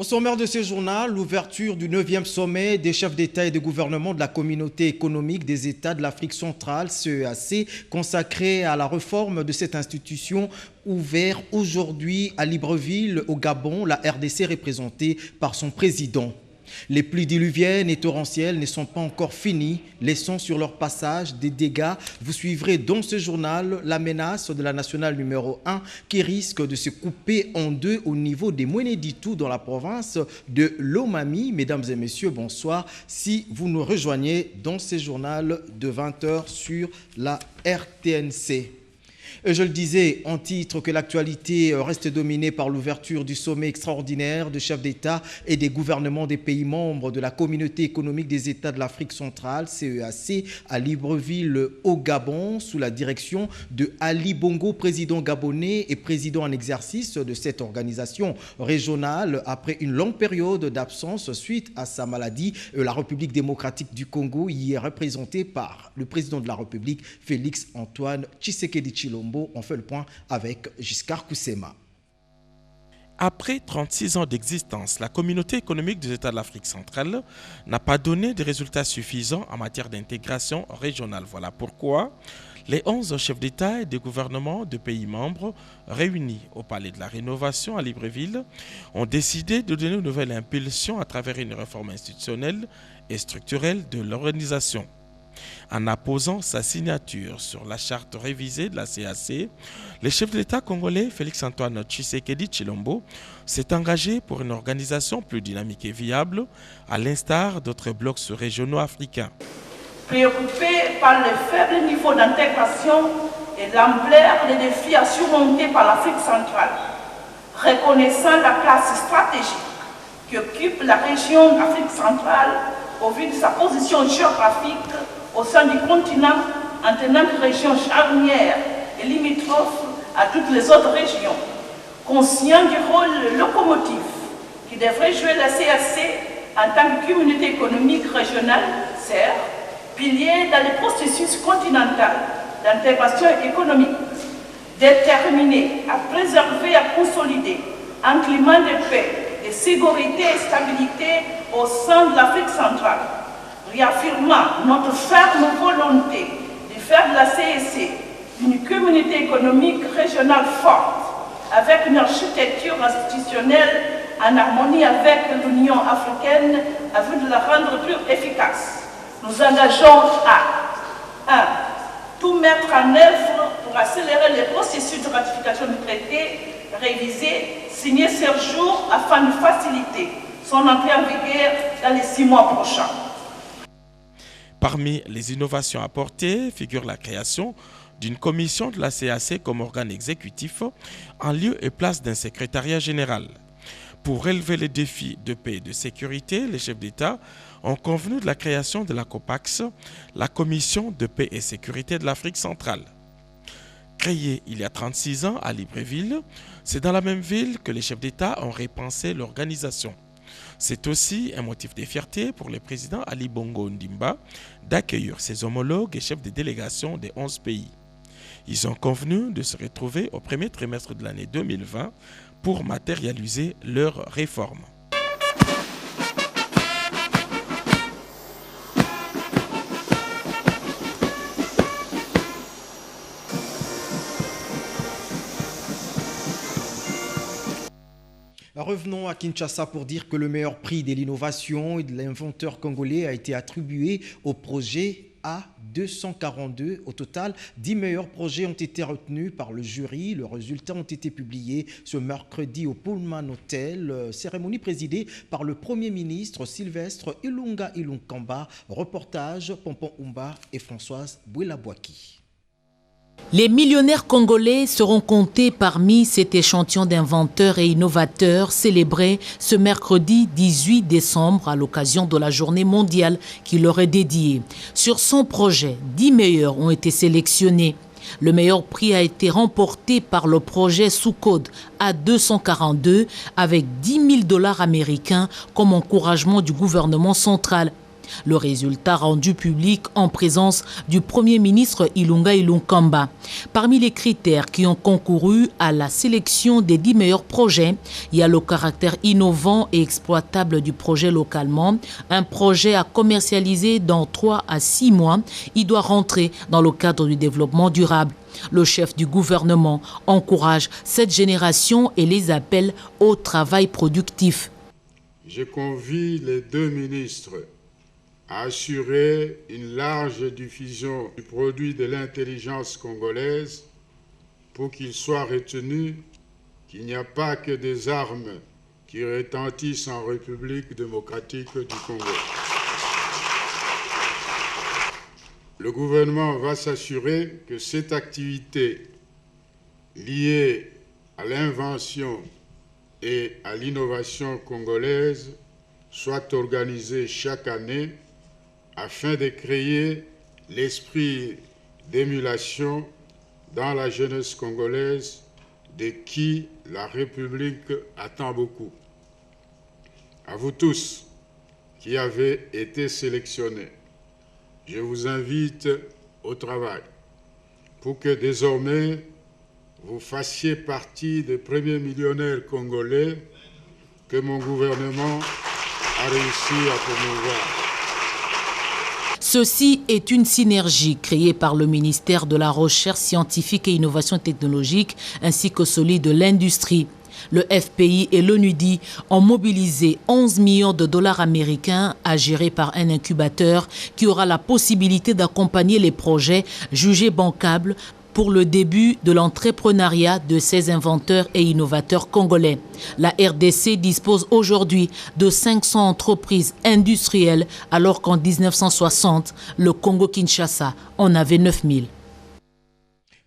Au sommaire de ce journal, l'ouverture du 9e sommet des chefs d'État et de gouvernement de la communauté économique des États de l'Afrique centrale, CEAC, consacré à la réforme de cette institution, ouvert aujourd'hui à Libreville, au Gabon, la RDC représentée par son président. Les pluies diluviennes et torrentielles ne sont pas encore finies, laissant sur leur passage des dégâts. Vous suivrez dans ce journal la menace de la nationale numéro 1 qui risque de se couper en deux au niveau des Mweneditu dans la province de Lomami. Mesdames et messieurs, bonsoir. Si vous nous rejoignez dans ce journal de 20h sur la RTNC. Et je le disais en titre que l'actualité reste dominée par l'ouverture du sommet extraordinaire de chefs d'État et des gouvernements des pays membres de la communauté économique des États de l'Afrique centrale, CEAC, à Libreville au Gabon, sous la direction de Ali Bongo, président gabonais et président en exercice de cette organisation régionale après une longue période d'absence suite à sa maladie. La République démocratique du Congo y est représentée par le président de la République, Félix Antoine Tshisekedi Tshilombo. On fait le point avec Giscard Koussema. Après 36 ans d'existence, la communauté économique des États de l'Afrique centrale n'a pas donné de résultats suffisants en matière d'intégration régionale. Voilà pourquoi les 11 chefs d'État et de gouvernement de pays membres réunis au Palais de la Rénovation à Libreville ont décidé de donner une nouvelle impulsion à travers une réforme institutionnelle et structurelle de l'organisation. En apposant sa signature sur la charte révisée de la CAC, le chef de l'État congolais Félix Antoine Tshisekedi Tshilombo s'est engagé pour une organisation plus dynamique et viable, à l'instar d'autres blocs régionaux africains. Préoccupé par le faible niveau d'intégration et l'ampleur des défis à surmonter par l'Afrique centrale, reconnaissant la place stratégique qu'occupe la région d'Afrique centrale au vu de sa position géographique au sein du continent, en tenant que région charnière et limitrophe à toutes les autres régions, conscient du rôle locomotif qui devrait jouer la CAC en tant que communauté économique régionale, CER, pilier dans le processus continental d'intégration économique, déterminé à préserver et à consolider un climat de paix, de sécurité et stabilité au sein de l'Afrique centrale, réaffirmant notre ferme volonté de faire de la CEC une communauté économique régionale forte, avec une architecture institutionnelle en harmonie avec l'Union africaine, afin de la rendre plus efficace. Nous engageons à 1. Tout mettre en œuvre pour accélérer le processus de ratification du traité révisé, signé ce jour afin de faciliter son entrée en vigueur dans les 6 mois prochains. Parmi les innovations apportées figure la création d'une commission de la CAC comme organe exécutif en lieu et place d'un secrétariat général. Pour relever les défis de paix et de sécurité, les chefs d'État ont convenu de la création de la COPAX, la Commission de paix et sécurité de l'Afrique centrale. Créée il y a 36 ans à Libreville, c'est dans la même ville que les chefs d'État ont repensé l'organisation. C'est aussi un motif de fierté pour le président Ali Bongo Ondimba d'accueillir ses homologues et chefs de délégation des 11 pays. Ils ont convenu de se retrouver au premier trimestre de l'année 2020 pour matérialiser leurs réformes. Revenons à Kinshasa pour dire que le meilleur prix de l'innovation et de l'inventeur congolais a été attribué au projet A242. Au total, 10 meilleurs projets ont été retenus par le jury. Les résultats ont été publiés ce mercredi au Pullman Hotel, cérémonie présidée par le Premier ministre Sylvestre Ilunga Ilunkamba. Reportage Pompon Oumba et Françoise Bouela-Bouaki. Les millionnaires congolais seront comptés parmi cet échantillon d'inventeurs et innovateurs célébré ce mercredi 18 décembre à l'occasion de la journée mondiale qui leur est dédiée. Sur 100 projets, 10 meilleurs ont été sélectionnés. Le meilleur prix a été remporté par le projet sous code A242 avec $10 000 américains comme encouragement du gouvernement central. Le résultat rendu public en présence du Premier ministre Ilunga Ilunkamba. Parmi les critères qui ont concouru à la sélection des 10 meilleurs projets, il y a le caractère innovant et exploitable du projet localement. Un projet à commercialiser dans 3 à 6 mois, il doit rentrer dans le cadre du développement durable. Le chef du gouvernement encourage cette génération et les appelle au travail productif. Je convie les 2 ministres à assurer une large diffusion du produit de l'intelligence congolaise pour qu'il soit retenu qu'il n'y a pas que des armes qui retentissent en République démocratique du Congo. Le gouvernement va s'assurer que cette activité liée à l'invention et à l'innovation congolaise soit organisée chaque année afin de créer l'esprit d'émulation dans la jeunesse congolaise de qui la République attend beaucoup. À vous tous qui avez été sélectionnés, je vous invite au travail pour que désormais vous fassiez partie des premiers millionnaires congolais que mon gouvernement a réussi à promouvoir. Ceci est une synergie créée par le ministère de la Recherche scientifique et Innovation technologique ainsi que celui de l'industrie. Le FPI et l'ONUDI ont mobilisé 11 millions de dollars américains à gérer par un incubateur qui aura la possibilité d'accompagner les projets jugés bancables pour le début de l'entrepreneuriat de ces inventeurs et innovateurs congolais. La RDC dispose aujourd'hui de 500 entreprises industrielles alors qu'en 1960, le Congo-Kinshasa en avait 9000.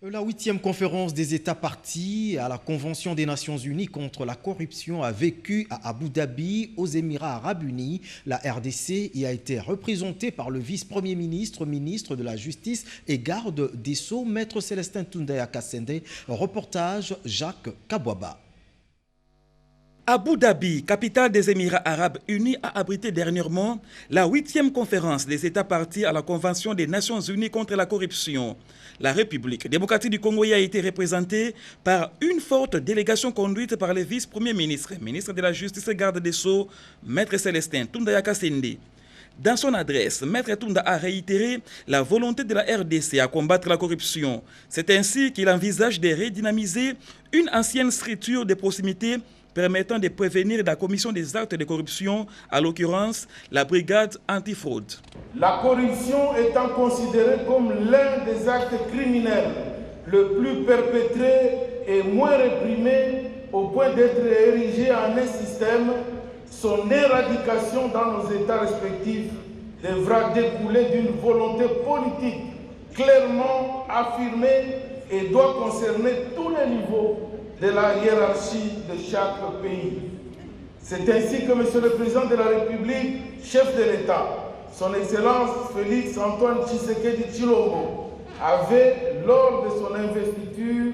La 8e conférence des États partis à la Convention des Nations Unies contre la corruption a vécu à Abu Dhabi, aux Émirats Arabes Unis. La RDC y a été représentée par le vice-premier ministre, ministre de la Justice et garde des Sceaux, Maître Célestin Tundaya Kassende. Reportage Jacques Kabouaba. Abu Dhabi, capitale des Émirats Arabes Unis, a abrité dernièrement la 8e conférence des États partis à la Convention des Nations Unies contre la corruption. La République démocratique du Congo y a été représentée par une forte délégation conduite par le vice-premier ministre, ministre de la Justice et garde des Sceaux, Maître Célestin Tundaya Kassende. Dans son adresse, Maître Tunda a réitéré la volonté de la RDC à combattre la corruption. C'est ainsi qu'il envisage de redynamiser une ancienne structure de proximité permettant de prévenir la commission des actes de corruption, à l'occurrence la brigade antifraude. La corruption étant considérée comme l'un des actes criminels le plus perpétré et moins réprimé au point d'être érigé en un système, son éradication dans nos États respectifs devra découler d'une volonté politique clairement affirmée et doit concerner tous les niveaux de la hiérarchie de chaque pays. C'est ainsi que M. le Président de la République, chef de l'État, son Excellence Félix Antoine Tshisekedi Tshilombo, avait, lors de son investiture,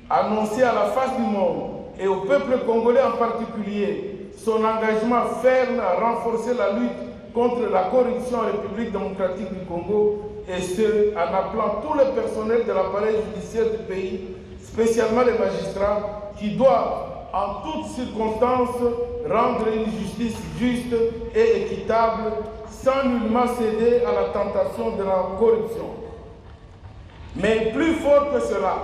annoncé à la face du monde et au peuple congolais en particulier son engagement ferme à renforcer la lutte contre la corruption en République démocratique du Congo, et ce, en appelant tout le personnel de l'appareil judiciaire du pays, spécialement les magistrats, qui doivent, en toutes circonstances, rendre une justice juste et équitable, sans nullement céder à la tentation de la corruption. Mais plus fort que cela,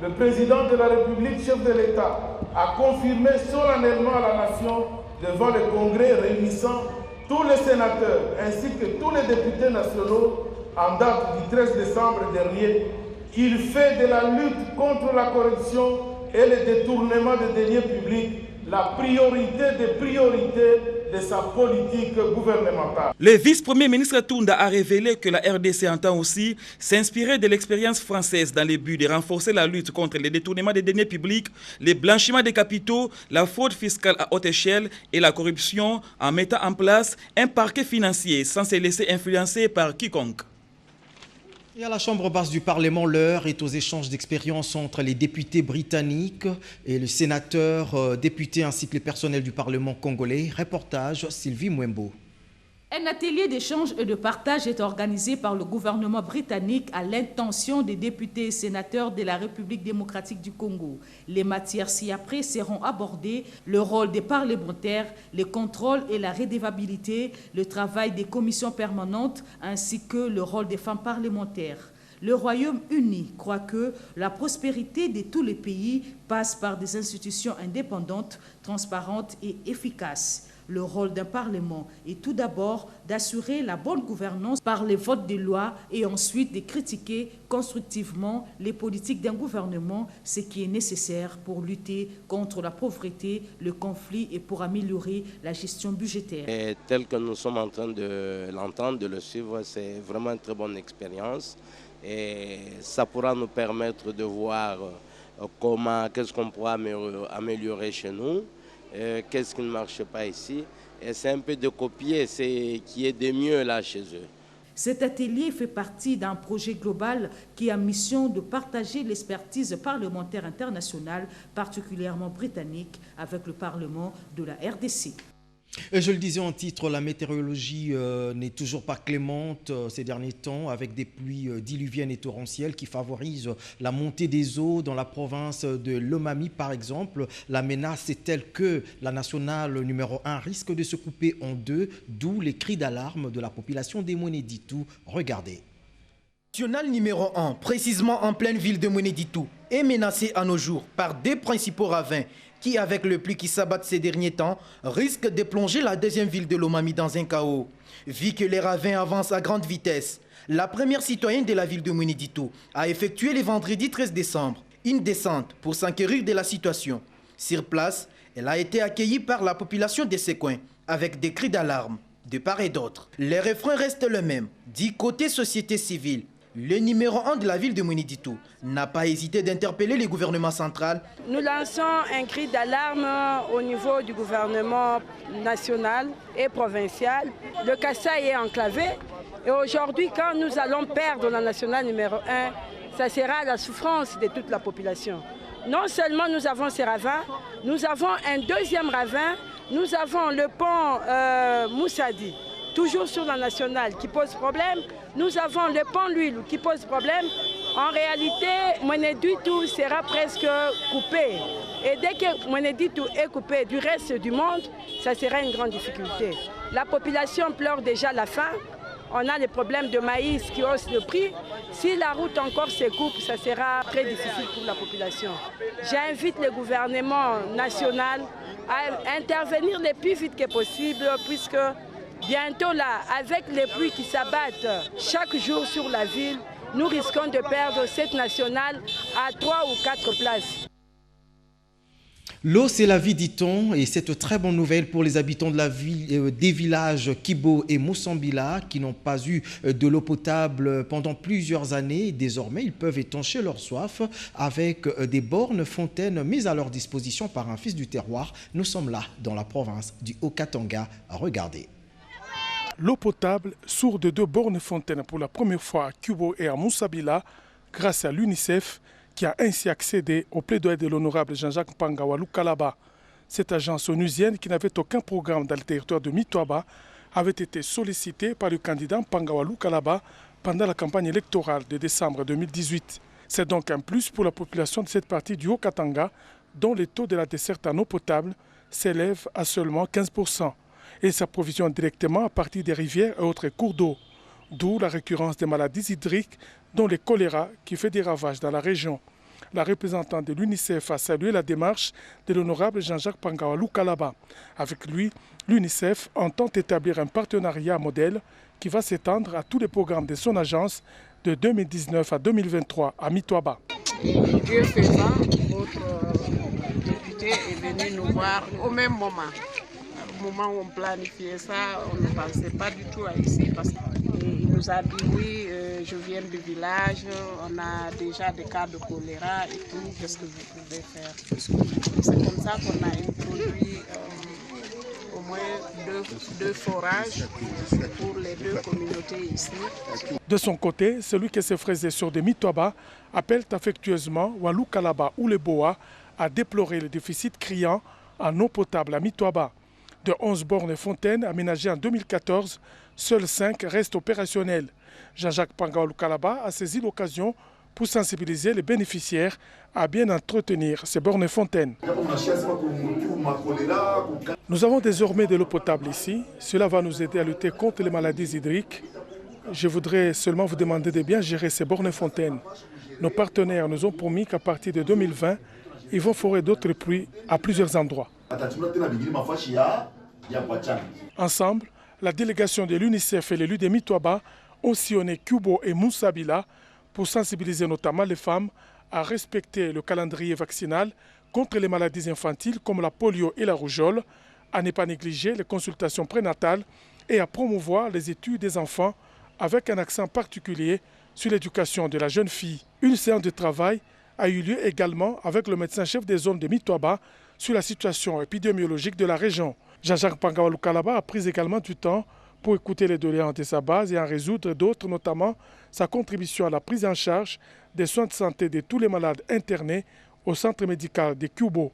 le président de la République, chef de l'État, a confirmé solennellement à la nation, devant le Congrès réunissant tous les sénateurs ainsi que tous les députés nationaux en date du 13 décembre dernier, qu'il fait de la lutte contre la corruption et le détournement des deniers publics la priorité des priorités de sa politique gouvernementale. Le vice-premier ministre Tunda a révélé que la RDC entend aussi s'inspirer de l'expérience française dans le but de renforcer la lutte contre le détournement des deniers publics, le blanchiment des capitaux, la fraude fiscale à haute échelle et la corruption en mettant en place un parquet financier sans se laisser influencer par quiconque. Et à la Chambre basse du Parlement, l'heure est aux échanges d'expériences entre les députés britanniques et les sénateurs, députés ainsi que les personnels du Parlement congolais. Reportage Sylvie Mwembo. Un atelier d'échange et de partage est organisé par le gouvernement britannique à l'intention des députés et sénateurs de la République démocratique du Congo. Les matières ci-après seront abordées, le rôle des parlementaires, les contrôles et la redevabilité, le travail des commissions permanentes ainsi que le rôle des femmes parlementaires. Le Royaume-Uni croit que la prospérité de tous les pays passe par des institutions indépendantes, transparentes et efficaces. Le rôle d'un Parlement est tout d'abord d'assurer la bonne gouvernance par les votes des lois et ensuite de critiquer constructivement les politiques d'un gouvernement, ce qui est nécessaire pour lutter contre la pauvreté, le conflit et pour améliorer la gestion budgétaire. Et tel que nous sommes en train de l'entendre, de le suivre, c'est vraiment une très bonne expérience et ça pourra nous permettre de voir qu'est-ce qu'on pourra améliorer chez nous. Qu'est-ce qui ne marche pas ici, et c'est un peu de copier ce qui est de mieux là chez eux. Cet atelier fait partie d'un projet global qui a mission de partager l'expertise parlementaire internationale, particulièrement britannique, avec le Parlement de la RDC. Et je le disais en titre, la météorologie n'est toujours pas clémente ces derniers temps, avec des pluies diluviennes et torrentielles qui favorisent la montée des eaux dans la province de Lomami par exemple. La menace est telle que la nationale numéro 1 risque de se couper en deux, d'où les cris d'alarme de la population des Mweneditu. Regardez. Nationale numéro 1, précisément en pleine ville de Mweneditu, est menacée à nos jours par deux principaux ravins qui, avec le pluie qui s'abattent ces derniers temps, risque de plonger la deuxième ville de Lomami dans un chaos. Vu que les ravins avancent à grande vitesse, la première citoyenne de la ville de Mweneditu a effectué le vendredi 13 décembre une descente pour s'enquérir de la situation. Sur place, elle a été accueillie par la population de ces coins avec des cris d'alarme de part et d'autre. Les refrains restent le même. Du côté société civile, le numéro 1 de la ville de Mweneditu n'a pas hésité d'interpeller le gouvernement central. Nous lançons un cri d'alarme au niveau du gouvernement national et provincial. Le Kasaï est enclavé et aujourd'hui, quand nous allons perdre la nationale numéro 1, ça sera la souffrance de toute la population. Non seulement nous avons ces ravins, nous avons un deuxième ravin, nous avons le pont Moussadi, toujours sur la nationale, qui pose problème. Nous avons le pont L'Huile qui pose problème. En réalité, Mweneditu sera presque coupé. Et dès que Mweneditu est coupé du reste du monde, ça sera une grande difficulté. La population pleure déjà la faim. On a les problèmes de maïs qui haussent le prix. Si la route encore se coupe, ça sera très difficile pour la population. J'invite le gouvernement national à intervenir le plus vite que possible, puisque bientôt là, avec les pluies qui s'abattent chaque jour sur la ville, nous risquons de perdre cette nationale à 3 ou 4 places. L'eau, c'est la vie, dit-on, et c'est une très bonne nouvelle pour les habitants de la ville, des villages Kibo et Moussambila qui n'ont pas eu de l'eau potable pendant plusieurs années. Désormais, ils peuvent étancher leur soif avec des bornes fontaines mises à leur disposition par un fils du terroir. Nous sommes là, dans la province du Haut-Katanga. Regardez. L'eau potable sort de 2 bornes fontaines pour la première fois à Kibo et à Moussambila grâce à l'UNICEF qui a ainsi accédé au plaidoyer de l'honorable Jean-Jacques Mpangawa Lukalaba. Cette agence onusienne qui n'avait aucun programme dans le territoire de Mitwaba avait été sollicitée par le candidat Mpangawa Lukalaba pendant la campagne électorale de décembre 2018. C'est donc un plus pour la population de cette partie du Haut-Katanga dont le taux de la desserte en eau potable s'élève à seulement 15%. Et s'approvisionne directement à partir des rivières et autres cours d'eau. D'où la récurrence des maladies hydriques, dont le choléra qui fait des ravages dans la région. La représentante de l'UNICEF a salué la démarche de l'honorable Jean-Jacques Mpangawa Lukalaba. Avec lui, l'UNICEF entend établir un partenariat modèle qui va s'étendre à tous les programmes de son agence de 2019 à 2023 à Mitwaba. Dieu faisant, votre député est venu nous voir au même moment. Au moment où on planifiait ça, on ne pensait pas du tout à ici. Parce qu'il nous a dit oui, je viens du village, on a déjà des cas de choléra et tout, qu'est-ce que vous pouvez faire? C'est comme ça qu'on a introduit au moins deux forages pour les 2 communautés ici. De son côté, celui qui s'est fraisé sur des Mitwaba appelle affectueusement Walukalaba ou les Boa à déplorer le déficit criant en eau potable à Mitwaba. De 11 bornes fontaines aménagées en 2014, seules 5 restent opérationnelles. Jean-Jacques Pangawa Lukalaba a saisi l'occasion pour sensibiliser les bénéficiaires à bien entretenir ces bornes fontaines. Nous avons désormais de l'eau potable ici. Cela va nous aider à lutter contre les maladies hydriques. Je voudrais seulement vous demander de bien gérer ces bornes fontaines. Nos partenaires nous ont promis qu'à partir de 2020, ils vont forer d'autres puits à plusieurs endroits. Ensemble, la délégation de l'UNICEF et l'élu de Mitwaba ont sillonné Kubo et Moussabila pour sensibiliser notamment les femmes à respecter le calendrier vaccinal contre les maladies infantiles comme la polio et la rougeole, à ne pas négliger les consultations prénatales et à promouvoir les études des enfants avec un accent particulier sur l'éducation de la jeune fille. Une séance de travail a eu lieu également avec le médecin-chef des zones de Mitwaba sur la situation épidémiologique de la région. Jean-Jacques Pangawa Lukalaba a pris également du temps pour écouter les doléances de sa base et en résoudre d'autres, notamment sa contribution à la prise en charge des soins de santé de tous les malades internés au centre médical de Kubo.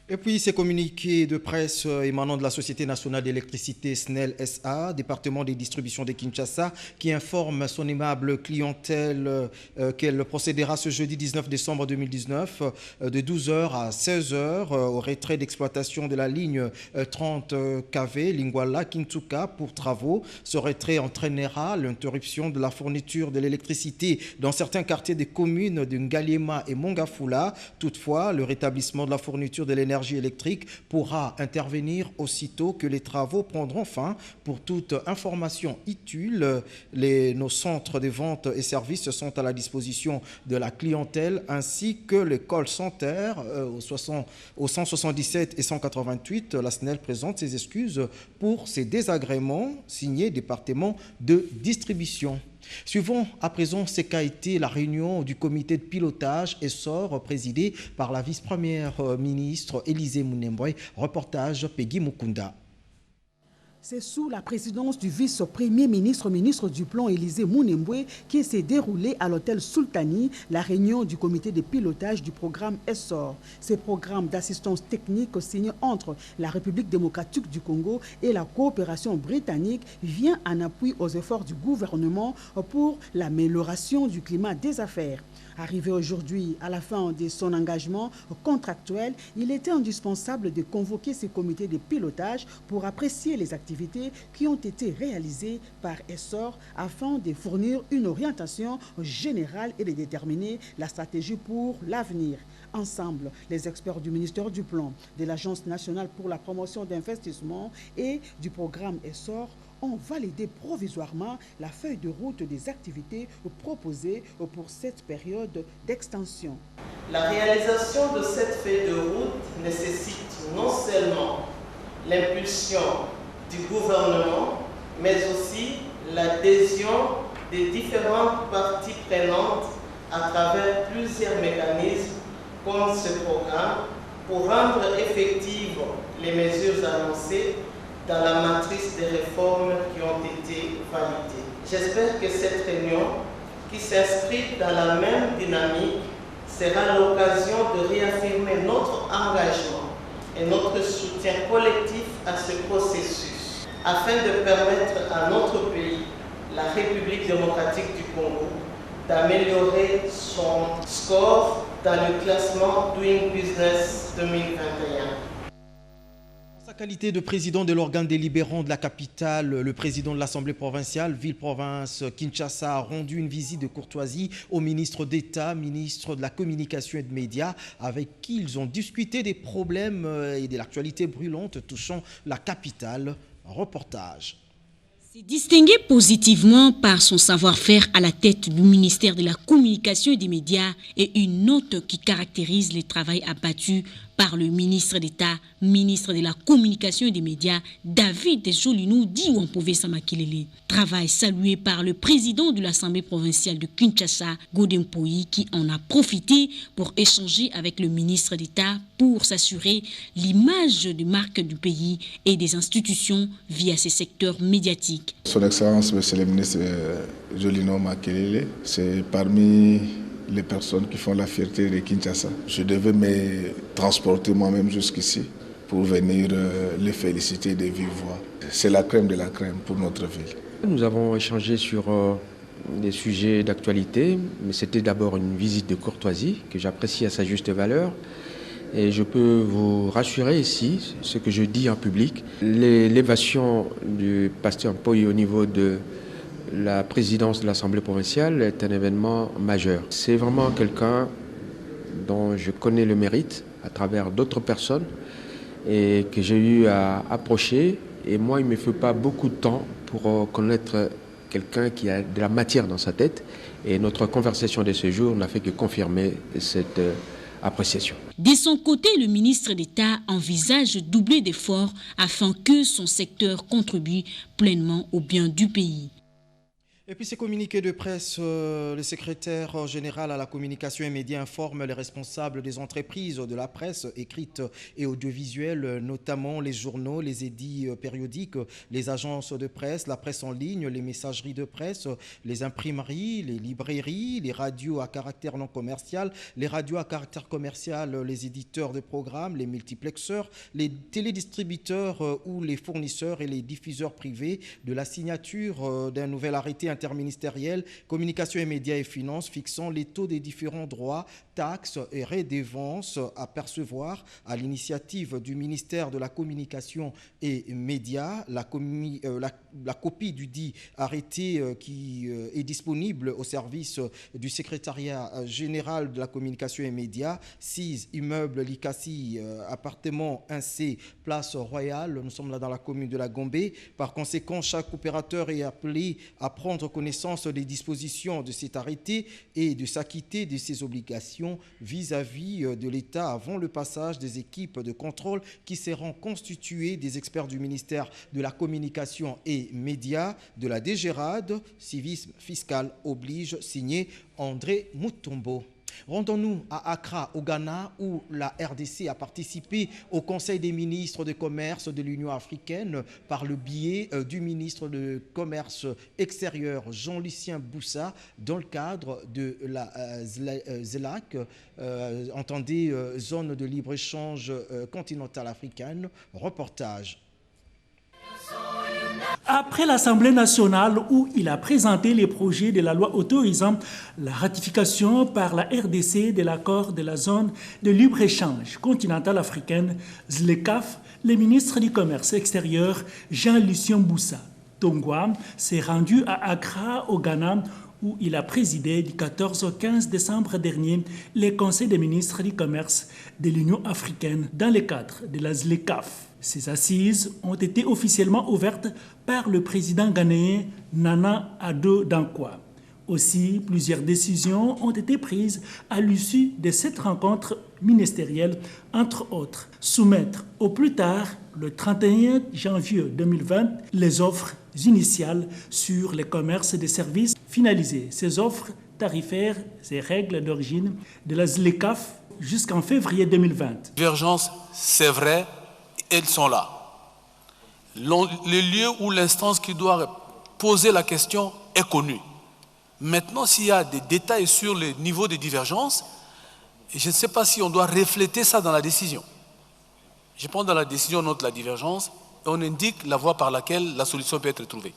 Et puis, ces communiqués de presse émanant de la Société nationale d'électricité SNEL SA, département des distributions de Kinshasa, qui informe son aimable clientèle qu'elle procédera ce jeudi 19 décembre 2019 de 12h à 16h au retrait d'exploitation de la ligne 30 kV Lingwala-Kintuka pour travaux. Ce retrait entraînera l'interruption de la fourniture de l'électricité dans certains quartiers des communes de Ngaliema et Mongafula. Toutefois, le rétablissement de la fourniture de l'énergie électrique pourra intervenir aussitôt que les travaux prendront fin. Pour toute information utile, nos centres de vente et services sont à la disposition de la clientèle ainsi que les call centers au 177 et 188. La SNEL présente ses excuses pour ces désagréments, signé département de distribution. Suivons à présent ce qu'a été la réunion du comité de pilotage Essor présidée par la vice-première ministre Élisée Mounembwe. Reportage Peggy Mukunda. C'est sous la présidence du vice-premier ministre, ministre du Plan Élisée Mounembwe, qui s'est déroulée à l'hôtel Sultani la réunion du comité de pilotage du programme Essor. Ce programme d'assistance technique signé entre la République démocratique du Congo et la coopération britannique vient en appui aux efforts du gouvernement pour l'amélioration du climat des affaires. Arrivé aujourd'hui à la fin de son engagement contractuel, il était indispensable de convoquer ce comité de pilotage pour apprécier les activités qui ont été réalisées par Essor afin de fournir une orientation générale et de déterminer la stratégie pour l'avenir. Ensemble, les experts du ministère du Plan, de l'Agence nationale pour la promotion d'investissement et du programme Essor ont validé provisoirement la feuille de route des activités proposées pour cette période d'extension. La réalisation de cette feuille de route nécessite non seulement l'impulsion du gouvernement, mais aussi l'adhésion des différentes parties prenantes à travers plusieurs mécanismes comme ce programme pour rendre effectives les mesures annoncées dans la matrice des réformes qui ont été validées. J'espère que cette réunion, qui s'inscrit dans la même dynamique, sera l'occasion de réaffirmer notre engagement et notre soutien collectif à ce processus, afin de permettre à notre pays, la République démocratique du Congo, d'améliorer son score dans le classement Doing Business 2021. En sa qualité de président de l'organe délibérant de la capitale, le président de l'Assemblée provinciale, ville-province Kinshasa, a rendu une visite de courtoisie au ministre d'État, ministre de la Communication et des Médias, avec qui ils ont discuté des problèmes et de l'actualité brûlante touchant la capitale. Reportage. Distingué positivement par son savoir-faire à la tête du ministère de la Communication et des Médias et une note qui caractérise le travail abattu par le ministre d'État, ministre de la Communication et des Médias, David Jolinou Diwampové Samakilele. Travail salué par le président de l'Assemblée provinciale de Kinshasa, Godempoyi, qui en a profité pour échanger avec le ministre d'État pour s'assurer l'image de marque du pays et des institutions via ses secteurs médiatiques. Son Excellence, Monsieur le ministre Jolinou Makelele, c'est parmi les personnes qui font la fierté de Kinshasa. Je devais me transporter moi-même jusqu'ici pour venir les féliciter de vive voix. C'est la crème de la crème pour notre ville. Nous avons échangé sur des sujets d'actualité, mais c'était d'abord une visite de courtoisie que j'apprécie à sa juste valeur. Et je peux vous rassurer ici, ce que je dis en public, l'élévation du pasteur Mpoyi au niveau de la présidence de l'Assemblée provinciale est un événement majeur. C'est vraiment quelqu'un dont je connais le mérite à travers d'autres personnes et que j'ai eu à approcher. Et moi, il ne me faut pas beaucoup de temps pour connaître quelqu'un qui a de la matière dans sa tête. Et notre conversation de ce jour n'a fait que confirmer cette appréciation. De son côté, le ministre d'État envisage de doubler d'efforts afin que son secteur contribue pleinement au bien du pays. Et puis ces communiqués de presse, le secrétaire général à la communication et médias informe les responsables des entreprises de la presse écrite et audiovisuelle, notamment les journaux, les édits périodiques, les agences de presse, la presse en ligne, les messageries de presse, les imprimeries, les librairies, les radios à caractère non commercial, les radios à caractère commercial, les éditeurs de programmes, les multiplexeurs, les télédistributeurs ou les fournisseurs et les diffuseurs privés de la signature d'un nouvel arrêté interministériel, communication et médias et finances fixant les taux des différents droits, taxes et redevances à percevoir à l'initiative du ministère de la Communication et Médias. La copie du dit arrêté qui est disponible au service du secrétariat général de la Communication et Médias, 6 immeubles Likasi, appartement 1C, place Royale. Nous sommes là dans la commune de la Gombe. Par conséquent, chaque opérateur est appelé à prendre connaissance des dispositions de cet arrêté et de s'acquitter de ses obligations vis-à-vis de l'État avant le passage des équipes de contrôle qui seront constituées des experts du ministère de la Communication et Médias, de la DGRAD, civisme fiscal oblige, signé André Mutombo. Rendons-nous à Accra, au Ghana, où la RDC a participé au Conseil des ministres de commerce de l'Union africaine par le biais du ministre de Commerce extérieur Jean-Lucien Boussa dans le cadre de la ZLAC, entendez zone de libre-échange continentale africaine. Reportage. Après l'Assemblée nationale où il a présenté les projets de la loi autorisant la ratification par la RDC de l'accord de la zone de libre-échange continentale africaine, ZLECAf, le ministre du Commerce extérieur Jean-Lucien Boussa Tongwa s'est rendu à Accra au Ghana où il a présidé du 14 au 15 décembre dernier les conseils des ministres du Commerce de l'Union africaine dans le cadre de la ZLECAf. Ces assises ont été officiellement ouvertes par le président ghanéen Nana Addo Dankwa. Aussi, plusieurs décisions ont été prises à l'issue de cette rencontre ministérielle, entre autres, soumettre au plus tard, le 31 janvier 2020, les offres initiales sur les commerces et des services finalisés. Ces offres tarifaires et règles d'origine de la ZLECAf jusqu'en février 2020. Divergence, c'est vrai, elles sont là. Le lieu ou l'instance qui doit poser la question est connu. Maintenant, s'il y a des détails sur le niveau de divergence, je ne sais pas si on doit refléter ça dans la décision. Je prends dans la décision, on note la divergence et on indique la voie par laquelle la solution peut être trouvée.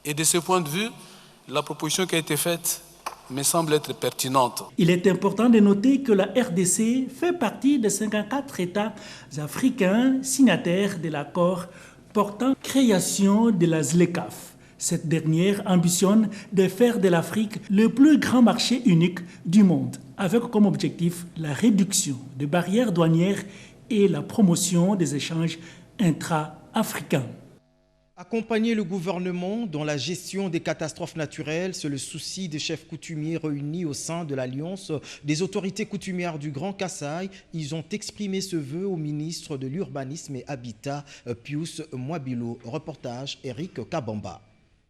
Et de ce point de vue, la proposition qui a été faite me semble être pertinente. Il est important de noter que la RDC fait partie des 54 États africains signataires de l'accord portant création de la ZLECAf. Cette dernière ambitionne de faire de l'Afrique le plus grand marché unique du monde, avec comme objectif la réduction des barrières douanières et la promotion des échanges intra-africains. Accompagner le gouvernement dans la gestion des catastrophes naturelles, c'est le souci des chefs coutumiers réunis au sein de l'Alliance des autorités coutumières du Grand Kasaï. Ils ont exprimé ce vœu au ministre de l'Urbanisme et Habitat, Pius Mwabilo. Reportage, Eric Kabamba.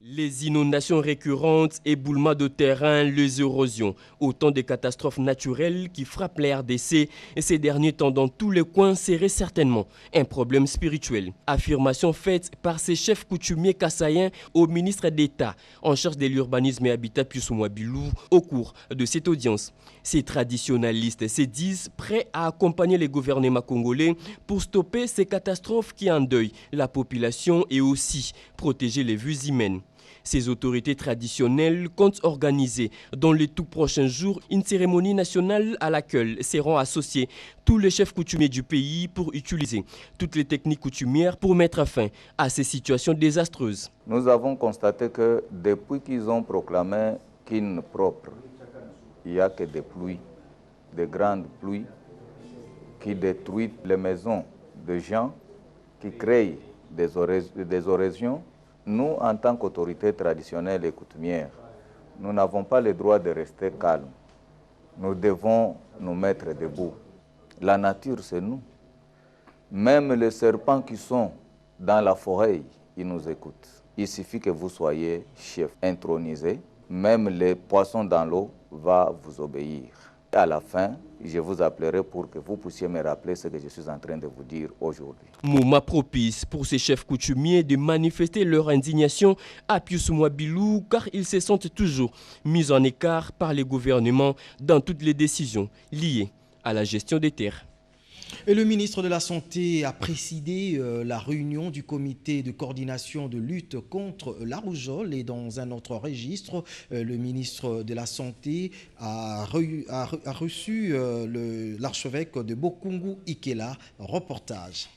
Les inondations récurrentes, éboulements de terrain, les érosions, autant de catastrophes naturelles qui frappent la RDC et ces derniers temps dans tous les coins seraient certainement un problème spirituel. Affirmation faite par ces chefs coutumiers kassaïens au ministre d'État en charge de l'urbanisme et habitat Pius Mwabilou au cours de cette audience. Ces traditionalistes se disent prêts à accompagner les gouvernements congolais pour stopper ces catastrophes qui endeuillent la population et aussi protéger les vies humaines. Ces autorités traditionnelles comptent organiser dans les tout prochains jours une cérémonie nationale à laquelle seront associés tous les chefs coutumiers du pays pour utiliser toutes les techniques coutumières pour mettre fin à ces situations désastreuses. Nous avons constaté que depuis qu'ils ont proclamé Kin propre, il n'y a que des pluies, des grandes pluies qui détruisent les maisons de gens, qui créent des oraisons. Nous, en tant qu'autorités traditionnelles et coutumières, nous n'avons pas le droit de rester calmes. Nous devons nous mettre debout. La nature, c'est nous. Même les serpents qui sont dans la forêt, ils nous écoutent. Il suffit que vous soyez chef intronisé. Même les poissons dans l'eau vont vous obéir. À la fin, je vous appellerai pour que vous puissiez me rappeler ce que je suis en train de vous dire aujourd'hui. Moment propice pour ces chefs coutumiers de manifester leur indignation à Pius Mwabilou car ils se sentent toujours mis en écart par les gouvernements dans toutes les décisions liées à la gestion des terres. Et le ministre de la Santé a présidé la réunion du comité de coordination de lutte contre la rougeole. Et dans un autre registre, le ministre de la Santé a reçu l'archevêque de Bokungu Ikela. Reportage.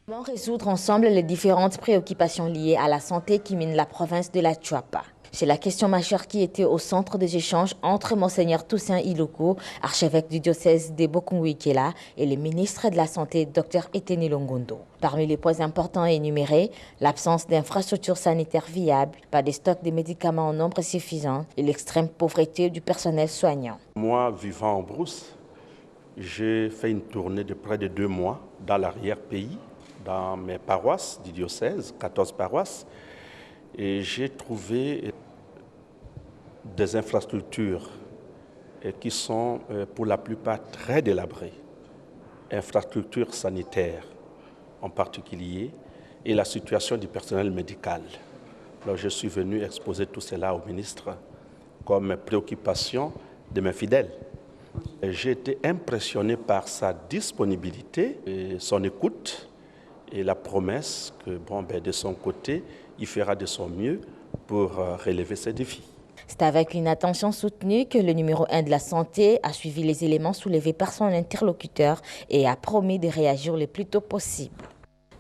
Comment résoudre ensemble les différentes préoccupations liées à la santé qui minent la province de la Tchouapa? C'est la question majeure qui était au centre des échanges entre Monseigneur Toussaint Iloko, archevêque du diocèse de Bokungu-Ikela, et le ministre de la Santé, Dr Eteni Longondo. Parmi les points importants énumérés, l'absence d'infrastructures sanitaires viables, pas de stocks de médicaments en nombre suffisant et l'extrême pauvreté du personnel soignant. Moi, vivant en brousse, j'ai fait une tournée de près de 2 mois dans l'arrière-pays, dans mes paroisses du diocèse, 14 paroisses, et j'ai trouvé des infrastructures qui sont pour la plupart très délabrées. Infrastructures sanitaires en particulier et la situation du personnel médical. Alors je suis venu exposer tout cela au ministre comme préoccupation de mes fidèles. J'ai été impressionné par sa disponibilité, et son écoute et la promesse que de son côté, il fera de son mieux pour relever ces défis. C'est avec une attention soutenue que le numéro 1 de la santé a suivi les éléments soulevés par son interlocuteur et a promis de réagir le plus tôt possible.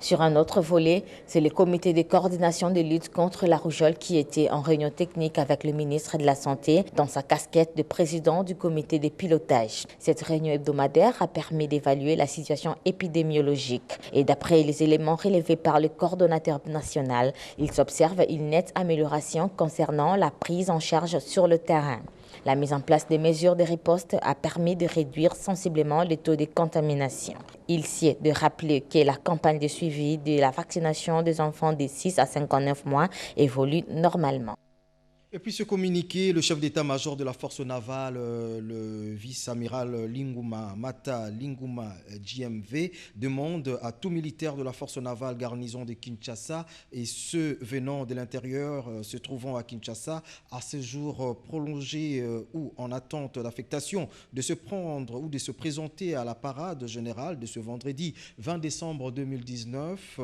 Sur un autre volet, c'est le comité de coordination de lutte contre la rougeole qui était en réunion technique avec le ministre de la Santé dans sa casquette de président du comité de pilotage. Cette réunion hebdomadaire a permis d'évaluer la situation épidémiologique. Et d'après les éléments relevés par le coordonnateur national, il s'observe une nette amélioration concernant la prise en charge sur le terrain. La mise en place des mesures de riposte a permis de réduire sensiblement le taux de contamination. Il sied de rappeler que la campagne de suivi de la vaccination des enfants de 6 à 59 mois évolue normalement. Et puis ce communiqué, le chef d'état-major de la force navale, le vice-amiral Linguma Mata Linguma GMV, demande à tout militaire de la force navale garnison de Kinshasa et ceux venant de l'intérieur se trouvant à Kinshasa à séjour prolongé ou en attente d'affectation de se prendre ou de se présenter à la parade générale de ce vendredi 20 décembre 2019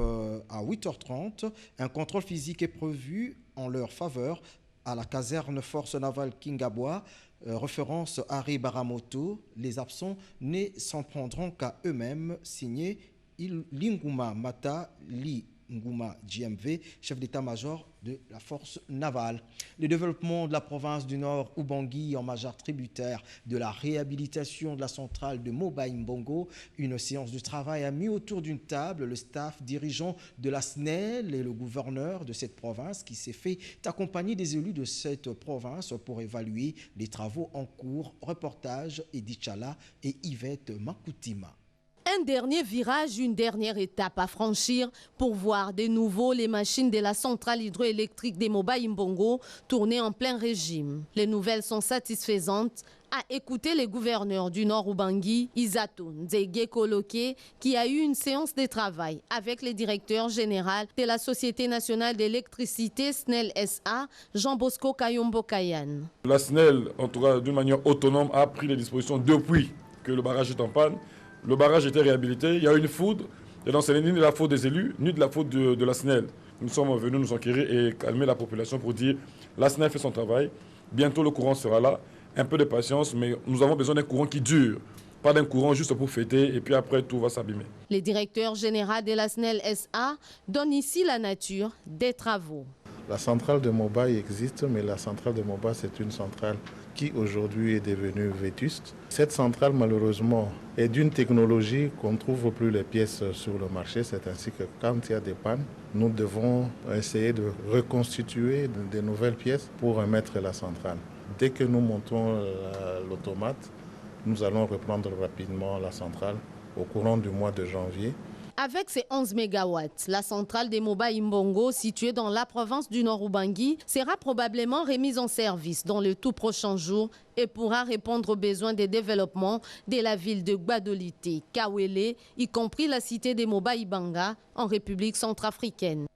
à 8h30. Un contrôle physique est prévu en leur faveur à la caserne Force Navale Kingabwa, référence Harry Baramoto. Les absents ne s'en prendront qu'à eux-mêmes, signé Linguma Mata Linguma GMV, chef d'état-major de la force navale. Le développement de la province du Nord Ubangui en majeur tributaire de la réhabilitation de la centrale de Moba Mbongo. Une séance de travail a mis autour d'une table le staff dirigeant de la SNEL et le gouverneur de cette province qui s'est fait accompagner des élus de cette province pour évaluer les travaux en cours. Reportage Edith Chala et Yvette Makoutima. Un dernier virage, une dernière étape à franchir pour voir de nouveau les machines de la centrale hydroélectrique des Moba Imbongo tourner en plein régime. Les nouvelles sont satisfaisantes, a écouté le gouverneur du Nord Ubangi, Isato Nzege Koloke, qui a eu une séance de travail avec le directeur général de la Société nationale d'électricité SNEL SA, Jean-Bosco Kayombo Kayan. La SNEL, en tout cas d'une manière autonome, a pris les dispositions depuis que le barrage est en panne. Le barrage était réhabilité, il y a eu une foudre, et donc ce n'est ni de la faute des élus, ni de la faute de la SNEL. Nous sommes venus nous enquérir et calmer la population pour dire la SNEL fait son travail, bientôt le courant sera là, un peu de patience, mais nous avons besoin d'un courant qui dure, pas d'un courant juste pour fêter et puis après tout va s'abîmer. Le directeur général de la SNEL SA donne ici la nature des travaux. La centrale de Moba existe, mais la centrale de Moba, c'est une centrale qui aujourd'hui est devenue vétuste. Cette centrale, malheureusement, est d'une technologie qu'on ne trouve plus les pièces sur le marché. C'est ainsi que quand il y a des pannes, nous devons essayer de reconstituer de nouvelles pièces pour remettre la centrale. Dès que nous montons l'automate, nous allons reprendre rapidement la centrale au courant du mois de janvier. Avec ses 11 MW, la centrale des Moba Imbongo, située dans la province du Nord Ubangi, sera probablement remise en service dans le tout prochain jour et pourra répondre aux besoins de développement de la ville de Gbadolité, Kawele, y compris la cité des Moba Ibanga en République centrafricaine.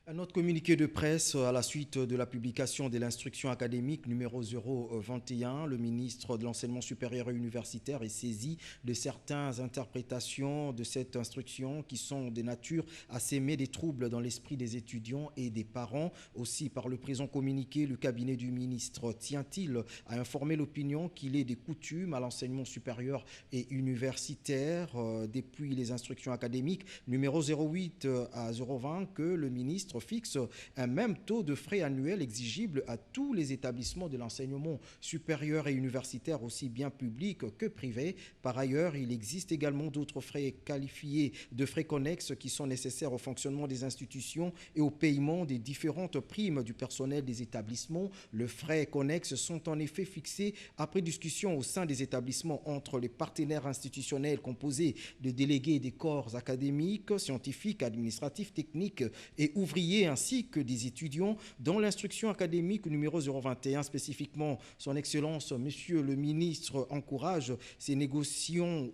Un autre communiqué de presse à la suite de la publication de l'instruction académique numéro 021. Le ministre de l'Enseignement supérieur et universitaire est saisi de certaines interprétations de cette instruction qui sont de nature à s'aimer des troubles dans l'esprit des étudiants et des parents. Aussi, par le présent communiqué, le cabinet du ministre tient-il à informer l'opinion qu'il est des coutumes à l'enseignement supérieur et universitaire depuis les instructions académiques numéro 08 à 020 que le ministre fixe un même taux de frais annuels exigible à tous les établissements de l'enseignement supérieur et universitaire, aussi bien publics que privés. Par ailleurs, il existe également d'autres frais qualifiés de frais connexes qui sont nécessaires au fonctionnement des institutions et au paiement des différentes primes du personnel des établissements. Les frais connexes sont en effet fixés après discussion au sein des établissements entre les partenaires institutionnels composés de délégués des corps académiques, scientifiques, administratifs, techniques et ouvriers, ainsi que des étudiants. Dans l'instruction académique numéro 021 spécifiquement, son Excellence, Monsieur le ministre, encourage ces négociations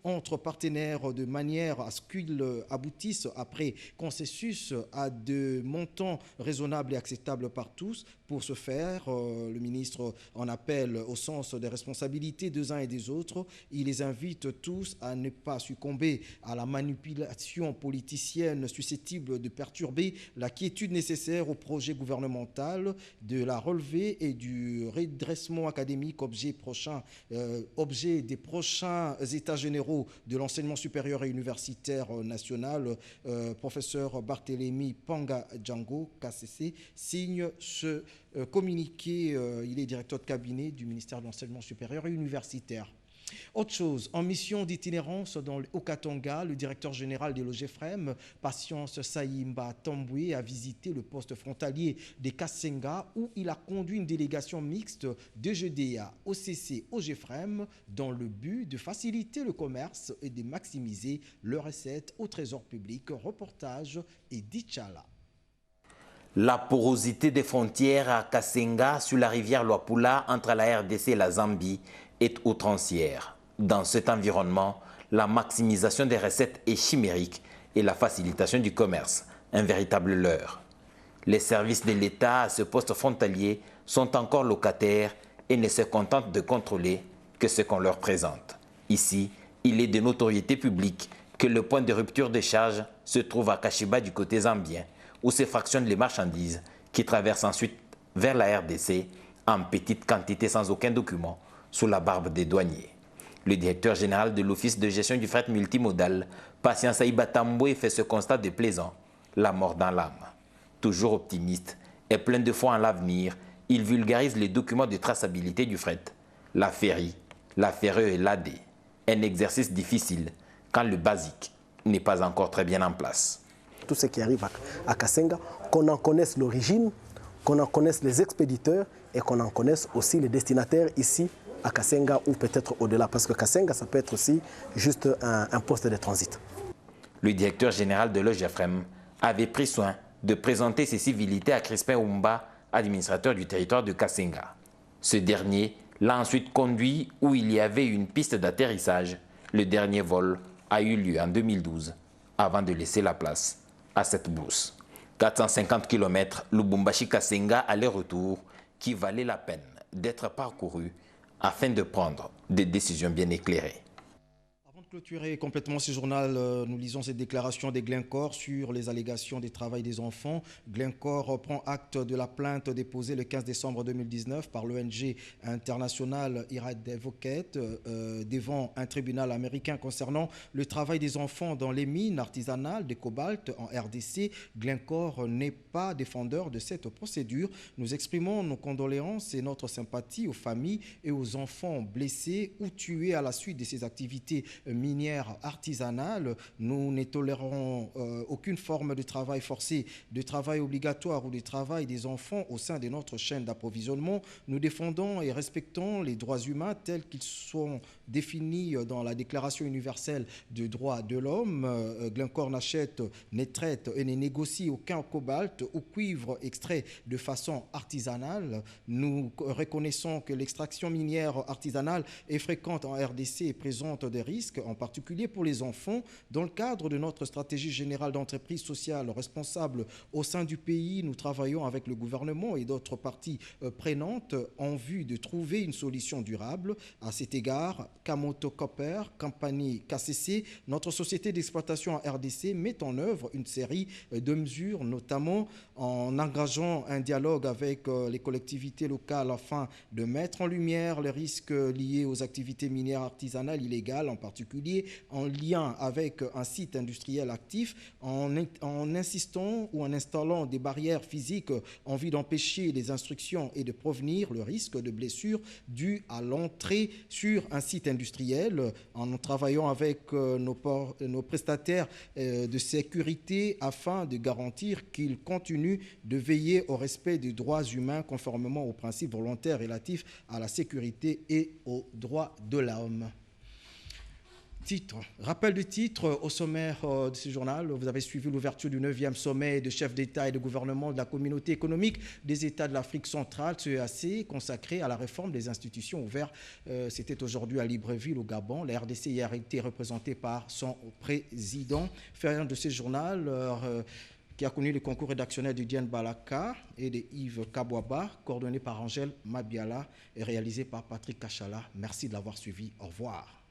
entre partenaires de manière à ce qu'ils aboutissent après consensus à de montants raisonnables et acceptables par tous. Pour ce faire, le ministre en appelle au sens des responsabilités des uns et des autres. Il les invite tous à ne pas succomber à la manipulation politicienne susceptible de perturber la quiétude nécessaire au projet gouvernemental, de la relevée et du redressement académique, objet des prochains états généraux de l'enseignement supérieur et universitaire national. Professeur Barthélémy Panga Django, KCC, signe ce communiqué. Il est directeur de cabinet du ministère de l'Enseignement supérieur et universitaire. Autre chose, en mission d'itinérance dans le Haut-Katanga, le directeur général de l'OGEFREM, Patience Saïmba Tamboué, a visité le poste frontalier de Kasenga où il a conduit une délégation mixte de GDA, OCC, OGEFREM dans le but de faciliter le commerce et de maximiser leurs recettes au trésor public. Reportage et Dichala. La porosité des frontières à Kasenga sur la rivière Luapula entre la RDC et la Zambie est outrancière. Dans cet environnement, la maximisation des recettes est chimérique et la facilitation du commerce, un véritable leurre. Les services de l'État à ce poste frontalier sont encore locataires et ne se contentent de contrôler que ce qu'on leur présente. Ici, il est de notoriété publique que le point de rupture de charge se trouve à Kashiba du côté zambien, où se fractionnent les marchandises qui traversent ensuite vers la RDC en petite quantité sans aucun document, sous la barbe des douaniers. Le directeur général de l'Office de gestion du fret multimodal, Patience Saïba Tamboué, fait ce constat déplaisant, la mort dans l'âme. Toujours optimiste et plein de foi en l'avenir, il vulgarise les documents de traçabilité du fret, la ferry, la FRE et l'AD. Un exercice difficile quand le basique n'est pas encore très bien en place. Tout ce qui arrive à Kasenga, qu'on en connaisse l'origine, qu'on en connaisse les expéditeurs et qu'on en connaisse aussi les destinataires ici à Kasenga ou peut-être au-delà, parce que Kasenga, ça peut être aussi juste un poste de transit. Le directeur général de l'OGEFREM avait pris soin de présenter ses civilités à Crispin Oumba, administrateur du territoire de Kasenga. Ce dernier l'a ensuite conduit où il y avait une piste d'atterrissage. Le dernier vol a eu lieu en 2012, avant de laisser la place à cette brousse. 450 km, Lubumbashi-Kasenga aller-retour, qui valait la peine d'être parcouru afin de prendre des décisions bien éclairées. Avant de clôturer complètement ce journal, nous lisons cette déclaration des Glencore sur les allégations des travail des enfants. Glencore prend acte de la plainte déposée le 15 décembre 2019 par l'ONG internationale Irad Advocate devant un tribunal américain concernant le travail des enfants dans les mines artisanales de cobalt en RDC. Glencore n'est pas défendeur de cette procédure. Nous exprimons nos condoléances et notre sympathie aux familles et aux enfants blessés ou tués à la suite de ces activités minières artisanales. Nous ne tolérerons aucune forme de travail forcé, de travail obligatoire ou de travail des enfants au sein de notre chaîne d'approvisionnement. Nous défendons et respectons les droits humains tels qu'ils sont définis dans la Déclaration universelle des droits de l'homme. Glencore n'achète, ne traite et ne négocie aucun cobalt ou cuivre extrait de façon artisanale. Nous reconnaissons que l'extraction minière artisanale est fréquente en RDC et présente des risques, en particulier pour les enfants. Dans le cadre de notre stratégie générale d'entreprise sociale responsable au sein du pays, nous travaillons avec le gouvernement et d'autres parties prenantes en vue de trouver une solution durable. À cet égard, Kamoto Copper, compagnie KCC, notre société d'exploitation en RDC, met en œuvre une série de mesures, notamment en engageant un dialogue avec les collectivités locales afin de mettre en lumière les risques liés aux activités minières artisanales illégales, en particulier en lien avec un site industriel actif, en insistant ou en installant des barrières physiques en vue d'empêcher les instructions et de prévenir le risque de blessures dues à l'entrée sur un site industriel, en travaillant avec nos prestataires de sécurité afin de garantir qu'ils continuent de veiller au respect des droits humains conformément aux principes volontaires relatifs à la sécurité et aux droits de l'homme. Titre. Rappel du titre au sommaire de ce journal. Vous avez suivi l'ouverture du 9e sommet de chefs d'État et de gouvernement de la communauté économique des États de l'Afrique centrale, CEAC, consacré à la réforme des institutions ouvertes. C'était aujourd'hui à Libreville, au Gabon. La RDC y a été représentée par son président. Fait de ce journal qui a connu le concours rédactionnel de Diane Balaka et de Yves Kabouaba, coordonné par Angèle Mabiala et réalisé par Patrick Kachala. Merci de l'avoir suivi. Au revoir.